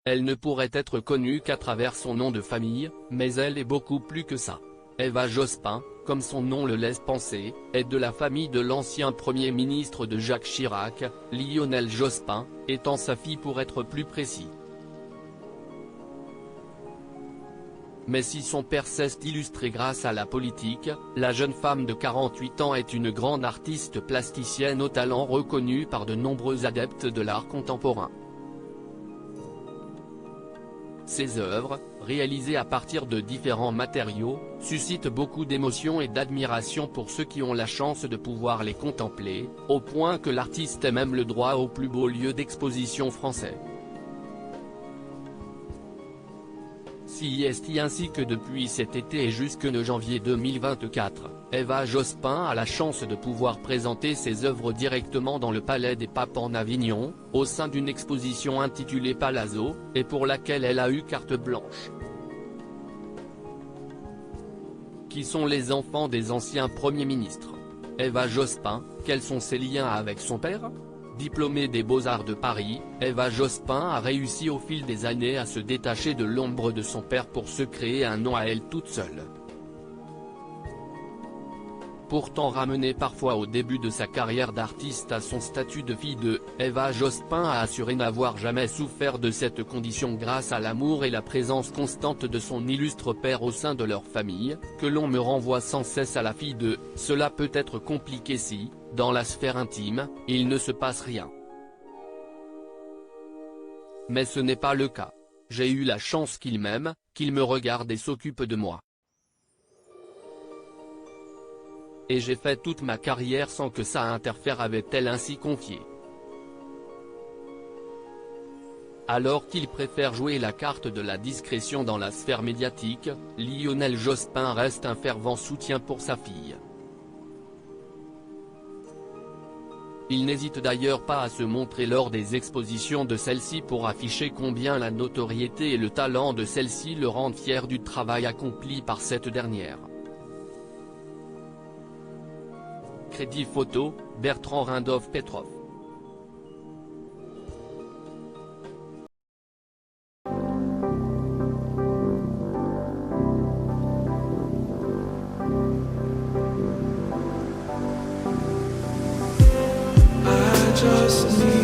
Elle ne pourrait être connue qu'à travers son nom de famille, mais elle est beaucoup plus que ça. Eva Jospin, comme son nom le laisse penser, est de la famille de l'ancien Premier ministre de Jacques Chirac, Lionel Jospin, étant sa fille pour être plus précis. Mais si son père s'est illustré grâce à la politique, la jeune femme de 48 ans est une grande artiste plasticienne au talent reconnu par de nombreux adeptes de l'art contemporain. Ses œuvres, réalisées à partir de différents matériaux, suscitent beaucoup d'émotion et d'admiration pour ceux qui ont la chance de pouvoir les contempler, au point que l'artiste ait même le droit au plus beau lieu d'exposition français. C'est ainsi que depuis cet été et jusque janvier 2024, Eva Jospin a la chance de pouvoir présenter ses œuvres directement dans le Palais des Papes en Avignon, au sein d'une exposition intitulée Palazzo, et pour laquelle elle a eu carte blanche. Qui sont les enfants des anciens premiers ministres? Eva Jospin, quels sont ses liens avec son père? Diplômée des Beaux-Arts de Paris, Eva Jospin a réussi au fil des années à se détacher de l'ombre de son père pour se créer un nom à elle toute seule. Pourtant ramenée parfois au début de sa carrière d'artiste à son statut de fille de, Eva Jospin a assuré n'avoir jamais souffert de cette condition grâce à l'amour et la présence constante de son illustre père au sein de leur famille, que l'on me renvoie sans cesse à la fille de, cela peut être compliqué si, dans la sphère intime, il ne se passe rien. Mais ce n'est pas le cas. J'ai eu la chance qu'il m'aime, qu'il me regarde et s'occupe de moi. Et j'ai fait toute ma carrière sans que ça interfère, avait-elle ainsi confié. Alors qu'il préfère jouer la carte de la discrétion dans la sphère médiatique, Lionel Jospin reste un fervent soutien pour sa fille. Il n'hésite d'ailleurs pas à se montrer lors des expositions de celle-ci pour afficher combien la notoriété et le talent de celle-ci le rendent fier du travail accompli par cette dernière. Crédit photo, Bertrand Rindov Petrov. Just need